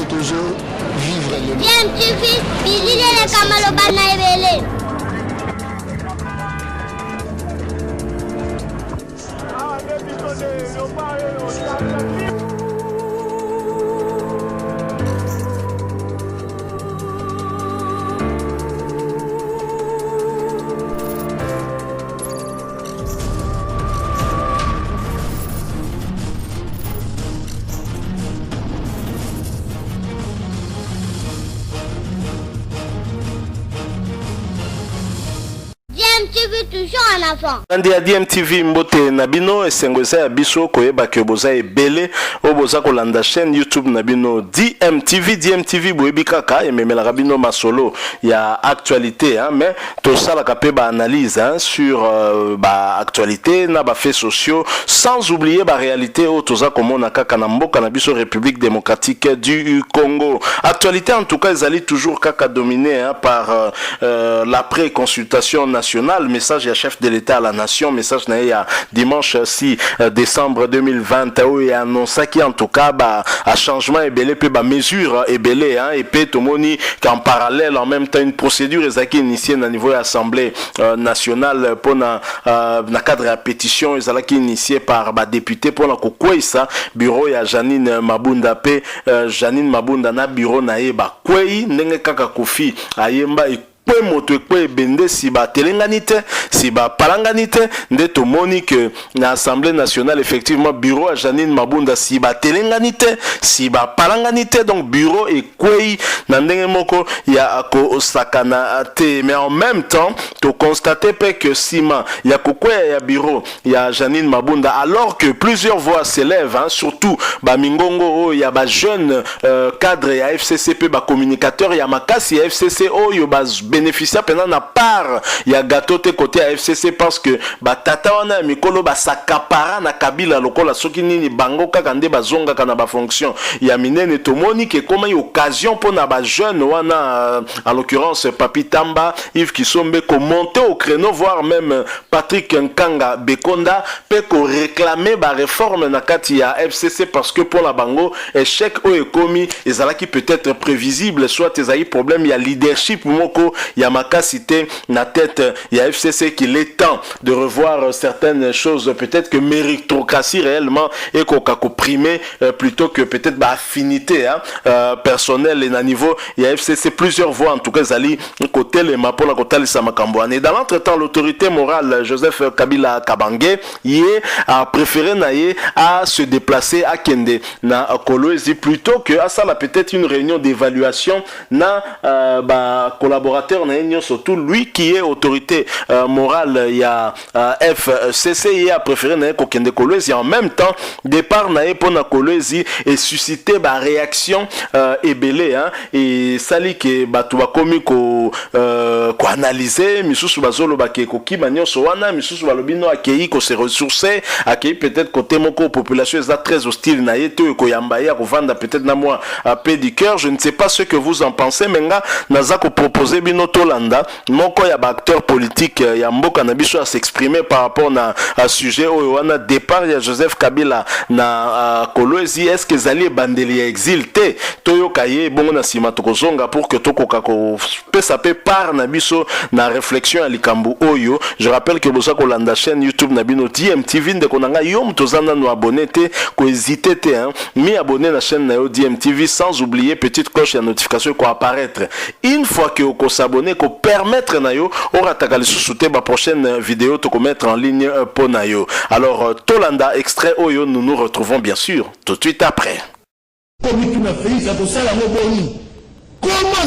toujours vivre le bien tu fils bilile le kamalo bana ebele DMTV toujours en avant. Andi a DMTV mbote nabino esengweza ya biso koyeba ke boza ebele o boza kolanda chaîne YouTube nabino DMTV boyebi kaka ememela bino masolo ya actualité hein, mais to sala kapé ba analyse hein, sur ba actualité na ba faits sociaux sans oublier ba réalité o toza komona kaka na mboka na biso République démocratique du Congo. Actualité en tout cas ezali toujours kaka dominé hein, par la pré-consultation nationale, message à chef de l'État à la nation, message na ya dimanche 6 décembre 2020 où il a annoncé qui en tout cas bah à changement et belé pe ba mesure et belé hein et pe tomoni qu'en parallèle en même temps une procédure ezaki initiée na niveau de l'Assemblée nationale pour na cadre de pétition ezalaki initiée par ba député pour la kokwesa bureau ya Janine Mabunda pe Janine Mabunda na bureau na ye ba kwei ndenge kaka kofi ayemba kwe moto kwe bende si ba telenganite si ba palanganite nde to moni que na Assemblée nationale effectivement bureau à Janine Mabunda si ba telenganite si ba palanganite donc bureau et kwe na ndenge moko ya ko osakana te mais en même temps to constater que sima ya kokwe ya bureau ya Janine Mabunda alors que plusieurs voix s'élèvent hein, surtout ba mingongo ya ba jeune cadre ya FCCP ba communicateur ya makasi ya FCC yo ba bénéficiaire pendant na part ya gâteau te côté à FCC parce que ba tata wana mikolo ba sakapara na kabila lokola soki nini bango kaka nde bazonga kana ba fonction ya minene tomoni que comme une occasion pour na ba jeune wana en l'occurrence Papi Tamba Yves Kisombe ko monter au créneau voire même Patrick Nkanga Bekonda peut ko réclamer ba réforme na kati ya FCC parce que pour la bango échec o ekomi ezalaki peut-être prévisible soit ezali problème ya leadership moko ya makasité na tête ya FCC qu'il est temps de revoir certaines choses peut-être que méritocratie réellement et qu'on primer plutôt que peut-être bah, affinité hein, personnelle et na niveau ya FCC plusieurs voix en tout cas zali côté les mapo na côté les samakamboane et dans l'entretemps l'autorité morale Joseph Kabila Kabange y a préféré naie à se déplacer à Kende na Kolwezi plutôt que à ça là peut-être une réunion d'évaluation na bah, collaborateur surtout lui qui est autorité morale il y a FCC il a préféré naie Kokende Kolwezi en même temps départ naie pour na Kolwezi et susciter ba réaction ebelé hein et sali que batu bakomi ko analyser misusu bazolo bake ko kimanyo so wana misusu balobino akei ko se ressourcer akei peut-être côté moko population est très hostile na yeto ko yamba ya ko vanda peut-être na moi à paix du cœur je ne sais pas ce que vous en pensez menga naza ko proposer bino tolanda moko ya ba acteur politique ya mboka na biso à s'exprimer par rapport na sujet o wana départ ya Joseph Kabila na Kolwezi est-ce que zali bandeli exilté toyo kaye bongo na sima tokozonga pour que tokoka ko pesa pe par na biso na réflexion à likambu oyo je rappelle que bosa ko landa chaîne YouTube na bino DMTV ndeko nanga yo mtozana no abonné te ko hésiter te hein mi abonné na chaîne na yo DMTV sans oublier petite cloche ya notification ko apparaître une fois que ko s'abonner ko permettre na yo ora takali susute ba prochaine vidéo to ko mettre en ligne pour na yo alors tolanda extrait oyo nous nous retrouvons bien sûr tout de suite après. Comment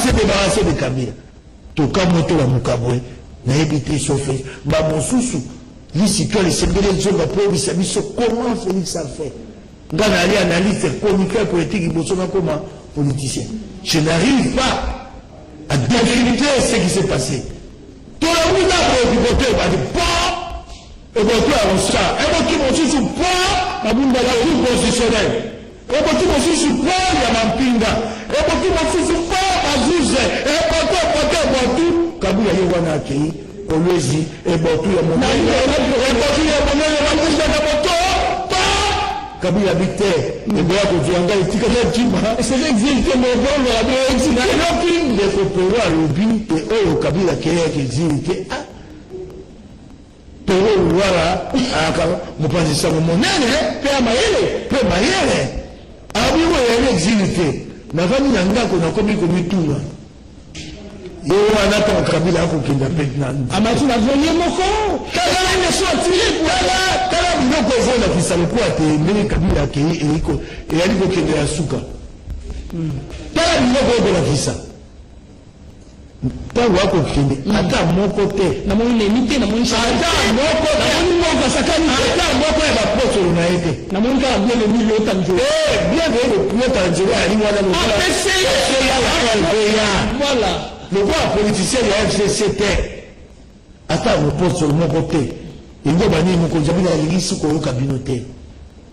se débarrasser de Kabila? Tout cas, moi, tout la moukaboue, n'a évité chauffé. Bah, mon sous-sous, l'ici, que les sénégalais, ils ont comment Félix a fait? Dans la analyse, communiquer politique, ils sont comment politicien. Je n'arrive pas à définir ce qui s'est passé. Tout le monde a préoccupé, il va dire, pas, et bon, toi, on ça, et bon, qui m'ont dit, pas, la boule de la rue constitutionnelle. Eboti mosusu kwa ya mampinga eboti mosusu kwa bazuze eboto ebotu Kabila ye wana akei Kolwezi ebotu ya monene ebotu ya monene bazuze eboto pa Kabila bité et bien que tu engages tu connais tu m'as c'est l'exil que mon bon la bien exil là puis de coopérer à l'obi et au Kabila qui est exil que ah pour voilà aka mupanzi sa monene pe mayele abi wo exil te na vani na ngako na komi komituna yo wana ta Kabila ko kinda petna amatu na zonye moko kala ne so tire kala kala binoko zona fisalo kwa te mbele Kabila ke iko yali ko kende ya suka kala binoko de la visa ta wako kende ata moko te na mo ne mite na mo nsha ata moko na mo moko sakani ata moko ya bapoto na ete na mo nga bien le milieu tanjo bien le milieu tanjo ali wana no voilà le roi politicien de la FCCT ata mo poste sur mon côté il doit bani mo ko jabi na lisi ko kabinote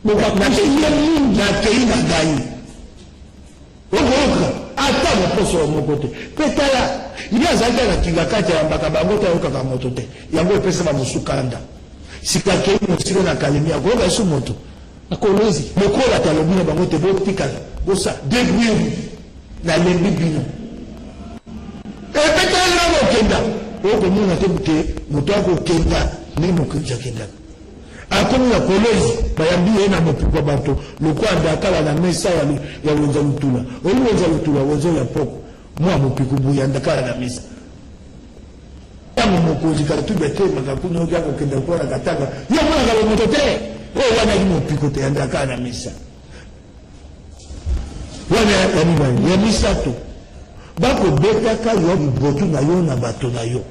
mo ba na kei na gai ata mo poste sur mon côté petala il y a zaka na kingakati ya mbaka bango ta yoka ka moto te yango epesa ba musukanda sikakei mo silo na kalemia ko ga su moto na kolozi mokola ta lobina bango te botikala bosa débrouiller na lembi bino petala mo kenda ko mona te bute moto ko kenda ni mo kunja kenda akomi na kolozi bayambi na mopuko bato lokwanda kala na mesa ya wenza lutula oli wenza lutula wenza ya poko moi mopuko buyanda kala na mesa tango mokozi kala tu bete makakuno ya ko kenda kwa katanga yo mwana kala moto te wana ni mopuko te yanda kala na mesa wana ya ni ya misato bako beta ka yo botu na yo na bato na yo.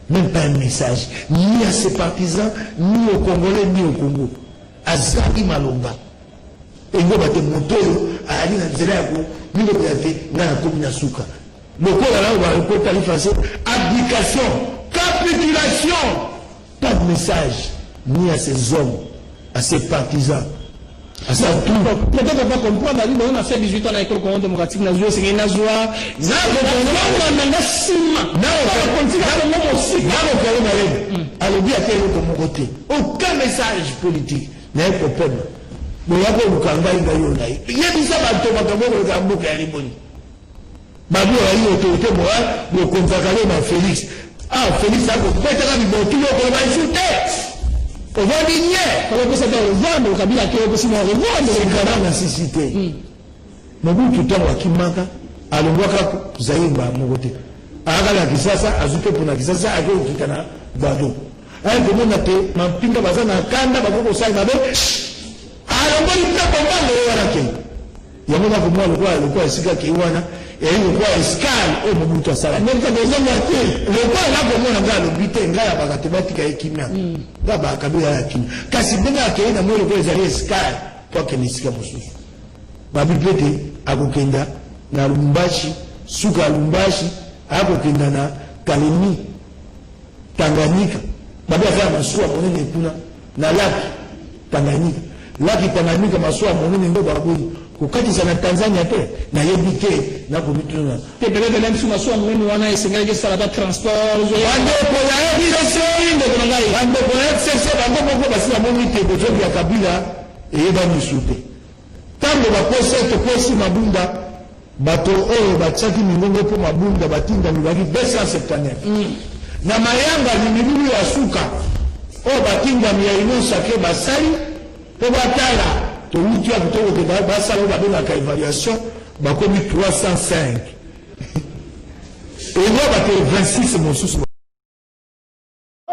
Même pas un message, ni à ses partisans, ni aux Congolais, ni au Congo. Azali Malomba. Et nous avons monté à Ali Nzerako, ni le préfet, n'a comme Nasuka. Le corps là, on va reporter à l'effacé. Abdication, capitulation. Pas de message, ni à ses hommes, à ses partisans. Peut-être pas comprendre, on a fait 18 ans avec le Congo démocratique, on a joué, c'est une joie. Aucun message politique n'est problème. Mais il y a pas de problème. Il y a des gens qui ont été Babu a eu autorité morale de consacrer Félix. Ah, Félix a compris que tout le monde va insulter. On va digner. Comment ça va revendre au Kabila qui est aussi revendre c'est quand même la nécessité. Mabu tout le temps qui manque à l'envoi Zaïba mon côté. Agala kisasa azuke pour na kisasa ageo kitana bado. Ayi ko mona te mampinga bazana kanda bakoko sai babe. Alors moi il t'a pas mal le warake. Yango na kumwa le kwa sika kiwana et il quoi escale au Mobutu Sala même quand les hommes étaient le quoi là pour moi na le bité ngaya bakatebatika ekimya ngaba kabila ya kimya kasi benga akaenda mwele kwa zali escale kwa kenisika mususu babipete akokenda na Lumbashi suka Lumbashi akokenda na Kalemi Tanganyika babia fanya masua monene kuna na laki Tanganyika masua monene ndo babuni kukati sana Tanzania te na yebike na komituna te belebe même suma so ngweni wana esengeke sala ba transport wande ko ya biso inde ko ngai wande ko excès bando ko basi ya monite ko jobi ya Kabila eyeba misute tambo ba poste to posi mabunda bato oyo bachaki mingongo po mabunda batinda mibaki 279 na mayanga ni milulu ya suka o batinda mi ya inosa ke basali po batala to uti ya kutoka kwa basa leo bado na évaluation bakomi 305 et moi ba 26 mon sous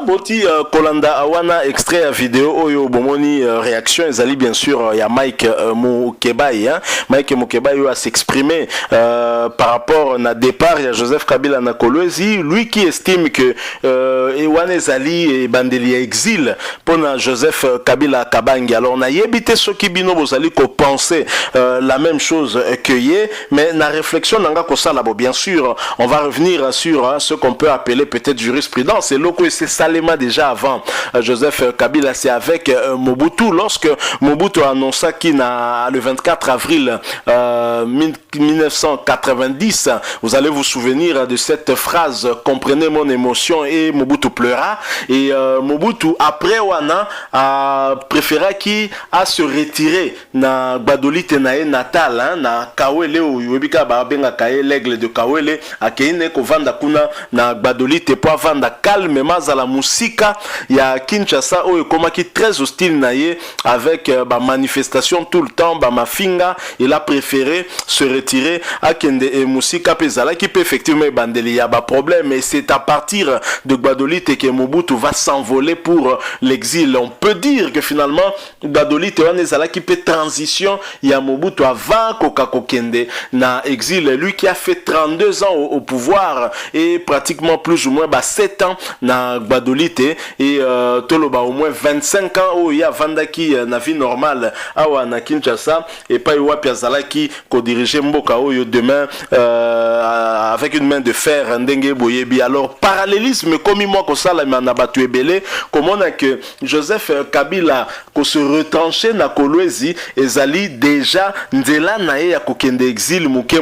Boti Kolanda Awana extrait à vidéo oyo bomoni réaction ezali bien sûr il y a Mike Mukebai hein Mike Mukebai a s'exprimer par rapport na départ il y a Joseph Kabila na Kolwezi lui qui estime que Ewana ezali et bandeli exil pour Joseph Kabila Kabangi alors na yebité ce qui bino bozali ko penser la même chose que yé mais na réflexion nanga ko sala bien sûr on va revenir sur ce qu'on peut appeler peut-être jurisprudence et loko et c'est ça Salema déjà avant Joseph Kabila, c'est avec Mobutu. Lorsque Mobutu a annoncé qu'il le 24 avril 1990, vous allez vous souvenir de cette phrase, comprenez mon émotion, et Mobutu pleura. Et Mobutu, après Wana, a préféré qu'il a se retirer na Gbadolite nae natal, na Kawele ou Yubika Babenga Kaye, l'aigle de Kawele, a Keine Kovanda Kuna na Gbadolite pour vanda calmement à la musika. Il y a Kinshasa où il qui très hostile naie avec manifestation tout le temps, mafinga. Il a préféré se retirer à Kende et Musika Pezala qui peut effectivement bandeli. Il y a pas problème, mais c'est à partir de Gbadolite que Mobutu va s'envoler pour l'exil. On peut dire que finalement Gbadolite Wanezala qui peut transition, il y a Mobutu avant Kokako Kende na exil, lui qui a fait 32 ans au pouvoir et pratiquement plus ou moins 7 ans na Gbadolite et Toloba au moins 25 ans où il y a Vandaki na vie normale awa na Kinshasa et pas Iwa Piazala qui co-dirigeait Mboka Oyo demain avec une main de fer Ndenge Boyebi. Alors parallélisme comme moi ko sala na batu ebele, comment on a que Joseph Kabila ko se retrancher na Kolwezi ezali déjà nzela na ye ya kokende exil muke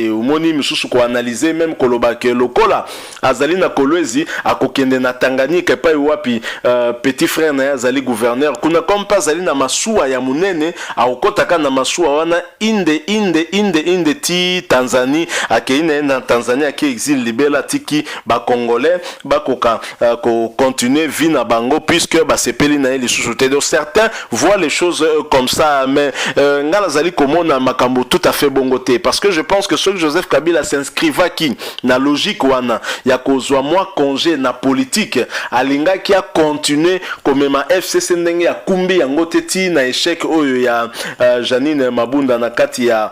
umoni misusu ko analyser même koloba ke lokola azali na Kolwezi akokende na Tanganyika pa wapi petit frère na azali gouverneur kuna comme pas azali na masuwa ya munene akotaka na masuwa wana inde ti Tanzanie akeine na Tanzania ki exil libela tiki ba congolais ba koka ko continuer vie na bango puisque ba sepeli na les sous-soutés. Donc certains voient les choses comme ça, mais ngala zali komona makambo tout à fait bongoté parce que je pense que ce que Joseph Kabila s'inscriva qui na logique wana ya kozwa moi congé na politique alinga qui a continué comme ma FCC ndenge ya kumbi ya ngoteti na échec oyo ya Janine Mabunda na kati ya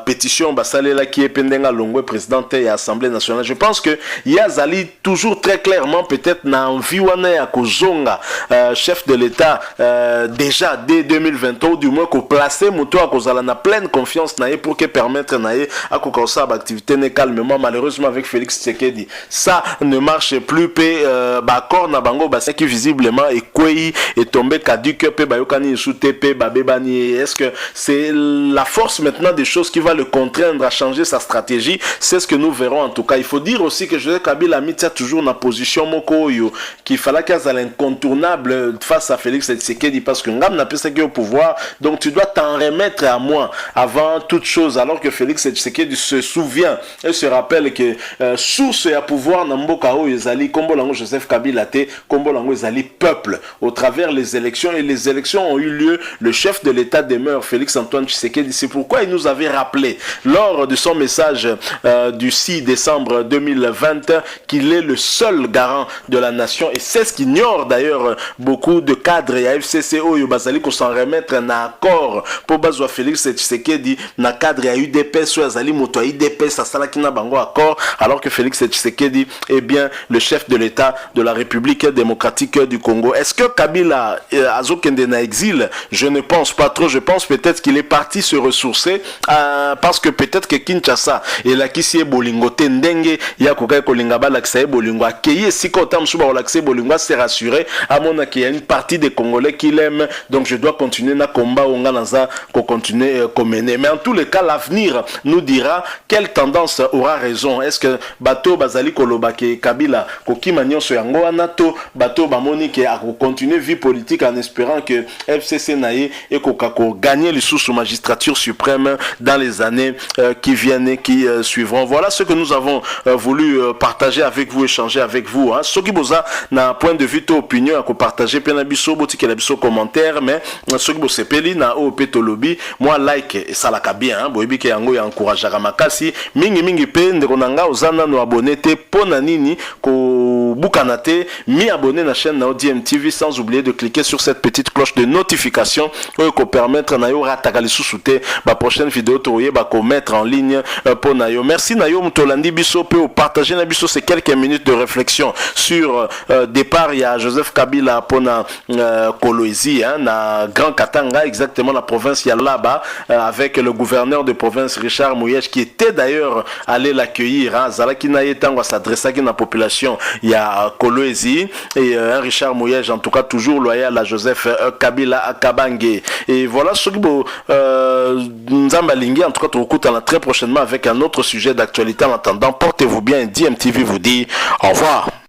pétition basalela qui est pendenga longwe présidente ya Assemblée nationale. Je pense que yazali toujours très clairement peut-être na envie wana ya kozonga chef de l'État déjà dès 2020 ou du moins qu'on placer moto à cause na pleine confiance naé pour que permettre naé à kokosa activité ne calmement. Malheureusement avec Félix Tshisekedi ça ne marche plus pe accord na bango basa qui visiblement est kwei est tombé caduque pe bayokani souté pe babebani. Est-ce que c'est la force maintenant des choses qui va le contraindre à changer sa stratégie? C'est ce que nous verrons en tout cas. Il faut dire aussi que Joseph Kabila mis toujours na position moko yo qu'il fallait qu'il y ait incontournable face à Félix Tshisekedi parce que ngam n'a pas au pouvoir, donc tu dois t'en remettre à moi avant toute chose. Alors que Félix Tshisekedi se souvient et se rappelle que source à pouvoir na mboka o ezali kombo lango Joseph Kabila te kombo lango ezali peuple au travers les élections, et les élections ont eu lieu, le chef de l'État demeure Félix Antoine Tshisekedi. C'est pourquoi il nous avait rappelé lors de son message du 6 décembre 2020 qu'il est le seul garant de la nation, et c'est ce qu'ignore d'ailleurs beaucoup de cadres et FCC Oyo Bazali qu'on s'en remettre un accord pour bazwa Félix Tshisekedi na cadre ya UDPS ou azali moto ya UDPS à sala kina bango accord, alors que Félix Tshisekedi est bien le chef de l'État de la République démocratique du Congo. Est-ce que Kabila azokende na exil? Je ne pense pas trop. Je pense peut-être qu'il est parti se ressourcer parce que peut-être que Kinshasa et la kisi bolingo tendenge ya kokai kolinga ba laksa bolingo akeye sikota msuba o laksa bolingo c'est rassuré à mon qu'il y a une partie des Congolais qui l'aiment, donc je dois continuer na combat onga naza ko continuer mener. Mais en tous les cas l'avenir nous dira quelle tendance aura raison. Est-ce que bateau bazali koloba ke Kabila ko kimanyoso yango anato bateau bamoni ke a continuer vie politique en espérant que FCC naie et ko gagner les sous magistrature suprême dans les années qui viennent et qui suivront. Voilà ce que nous avons voulu partager avec vous, échanger avec vous. Soki boza na point de vue to opinion à partager pena biso botiki la biso commentaire, mais soki bo sepeli na o petolobi moi like et ça la ka bien boyebi ke yango ya encourager makasi mingi pe ndeko nanga ozana no abonné te pona nini ko bukanate mi abonné na chaîne na DMTV sans oublier de cliquer sur cette petite cloche de notification pour permettre na yo rataka lisusu te ba prochaine vidéo toye ba ko mettre en ligne pour na yo. Merci na yo mutolandi biso pe partager na biso ces quelques minutes de réflexion réflexion sur départ il y a Joseph Kabila pona Kolwezi na Grand Katanga, exactement la province Yalaba, avec le gouverneur de province Richard Mouyej qui était d'ailleurs allé l'accueillir. Zalaki na yetango s'adressa à la population il y a Kolwezi et Richard Mouyej en tout cas toujours loyal à Joseph Kabila à Kabange. Et voilà ce que Nzambalingi en tout cas te recoute très prochainement avec un autre sujet d'actualité. En attendant, portez-vous bien. DMTV vous dit au revoir.